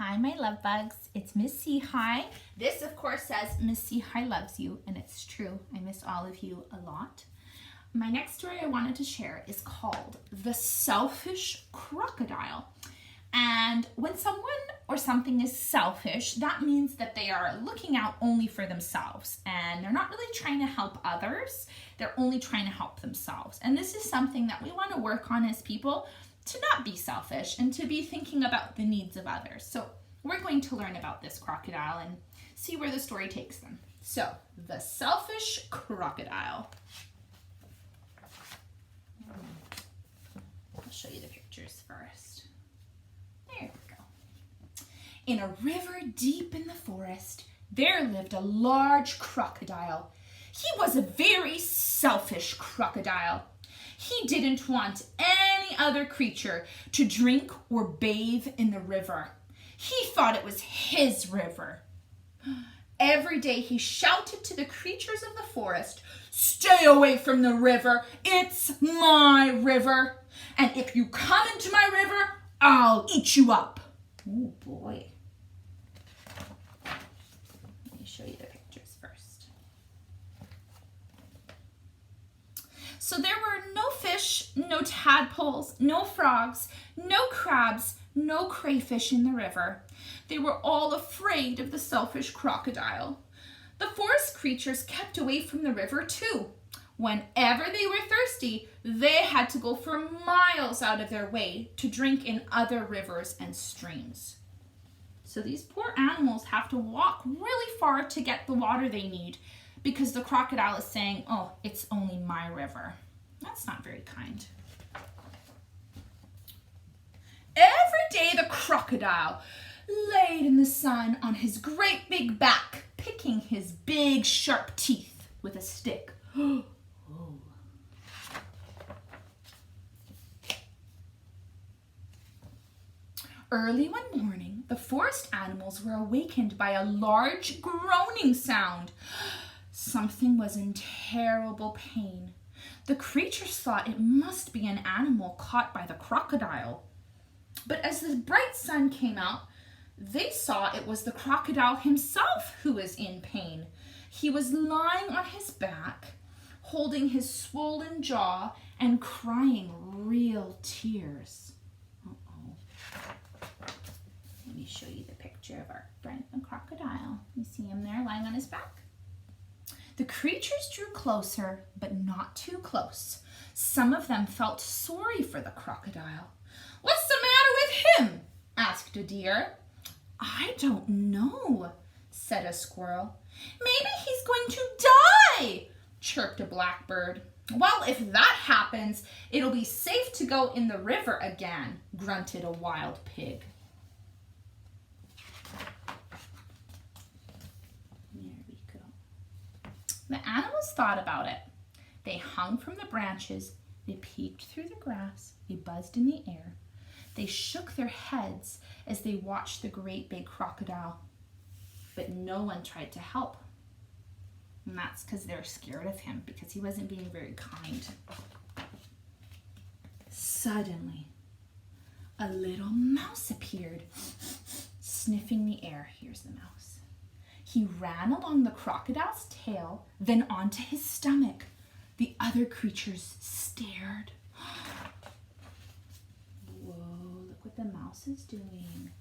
Hi, my love bugs. It's Miss Czihaly. This, of course, says Miss Czihaly loves you, and it's true. I miss all of you a lot. My next story I wanted to share is called The Selfish Crocodile. And when someone or something is selfish, that means that they are looking out only for themselves, and they're not really trying to help others. They're only trying to help themselves. And this is something that we want to work on as people, to not be selfish and to be thinking about the needs of others. So we're going to learn about this crocodile and see where the story takes them. So, the Selfish Crocodile. I'll show you the pictures first. There we go. In a river deep in the forest, there lived a large crocodile. He was a very selfish crocodile. He didn't want any other creature to drink or bathe in the river. He thought it was his river. Every day he shouted to the creatures of the forest, "Stay away from the river. It's my river. And if you come into my river, I'll eat you up." Oh boy. Let me show you the pictures first. So there were no fish, no tadpoles, no frogs, no crabs, no crayfish in the river. They were all afraid of the selfish crocodile. The forest creatures kept away from the river too. Whenever they were thirsty, they had to go for miles out of their way to drink in other rivers and streams. So these poor animals have to walk really far to get the water they need because the crocodile is saying, "Oh, it's only my river." That's not very kind. Every day the crocodile laid in the sun on his great big back, picking his big sharp teeth with a stick. Oh. Early one morning, the forest animals were awakened by a large groaning sound. Something was in terrible pain. The creatures thought it must be an animal caught by the crocodile. But as the bright sun came out, they saw it was the crocodile himself who was in pain. He was lying on his back, holding his swollen jaw and crying real tears. Uh-oh. Let me show you the picture of our friend the crocodile. You see him there lying on his back? The creatures drew closer, but not too close. Some of them felt sorry for the crocodile. "What's the matter with him?" asked a deer. "I don't know," said a squirrel. "Maybe he's going to die," chirped a blackbird. "Well, if that happens, it'll be safe to go in the river again," grunted a wild pig. There we go. The animals thought about it. They hung from the branches, they peeked through the grass, they buzzed in the air. They shook their heads as they watched the great big crocodile, but no one tried to help. And that's because they're scared of him, because he wasn't being very kind. Suddenly, a little mouse appeared, sniffing the air. Here's the mouse. He ran along the crocodile's tail, then onto his stomach. The other creatures stared. What the mouse is doing.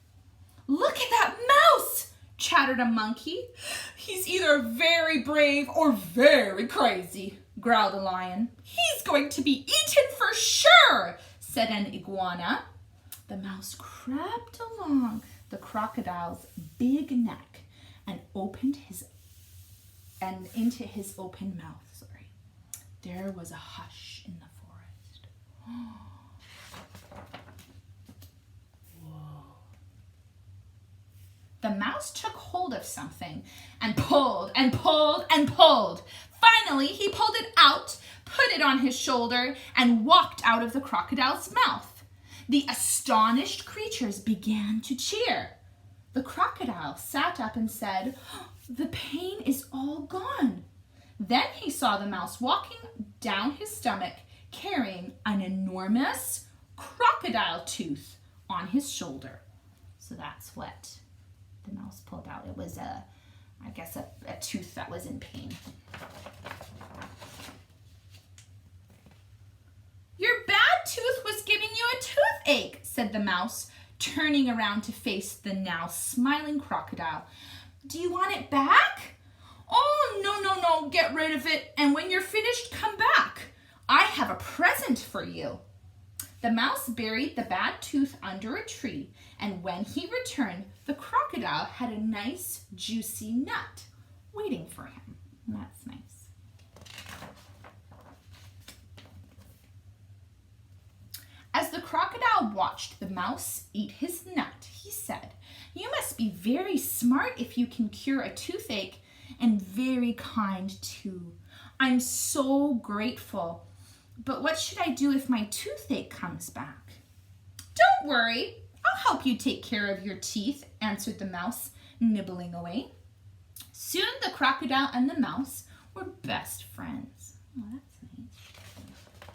"Look at that mouse!" chattered a monkey. "He's either very brave or very crazy," growled a lion. "He's going to be eaten for sure," said an iguana. The mouse crept along the crocodile's big neck and into his open mouth. There was a hush in the forest. The mouse took hold of something and pulled and pulled and pulled. Finally, he pulled it out, put it on his shoulder, and walked out of the crocodile's mouth. The astonished creatures began to cheer. The crocodile sat up and said, "The pain is all gone." Then he saw the mouse walking down his stomach, carrying an enormous crocodile tooth on his shoulder. So So that's what the mouse pulled out. It was I guess a tooth that was in pain. Your bad tooth was giving you a toothache, said the mouse, turning around to face the now smiling crocodile. Do you want it back? Oh, no, get rid of it, and when you're finished, come back. I have a present for you. The mouse buried the bad tooth under a tree, and when he returned, the crocodile had a nice, juicy nut waiting for him. That's nice. As the crocodile watched the mouse eat his nut, he said, "You must be very smart if you can cure a toothache, and very kind too. I'm so grateful. But what should I do if my toothache comes back?" "Don't worry, I'll help you take care of your teeth," answered the mouse, nibbling away. Soon the crocodile and the mouse were best friends. Oh, that's nice.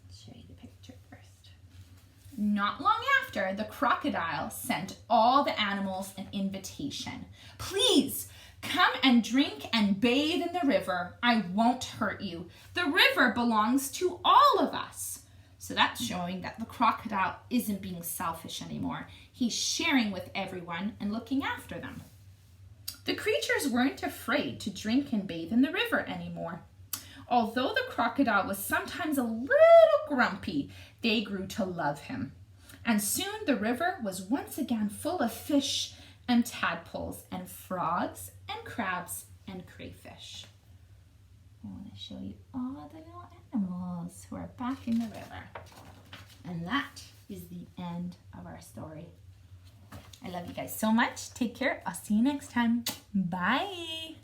Let's show you the picture first. Not long after, the crocodile sent all the animals an invitation. "Please, come and drink and bathe in the river. I won't hurt you. The river belongs to all of us." So that's showing that the crocodile isn't being selfish anymore. He's sharing with everyone and looking after them. The creatures weren't afraid to drink and bathe in the river anymore. Although the crocodile was sometimes a little grumpy, they grew to love him. And soon the river was once again full of fish and tadpoles and frogs and crabs and crayfish. I want to show you all the little animals who are back in the river. And that is the end of our story. I love you guys so much. Take care. I'll see you next time. Bye.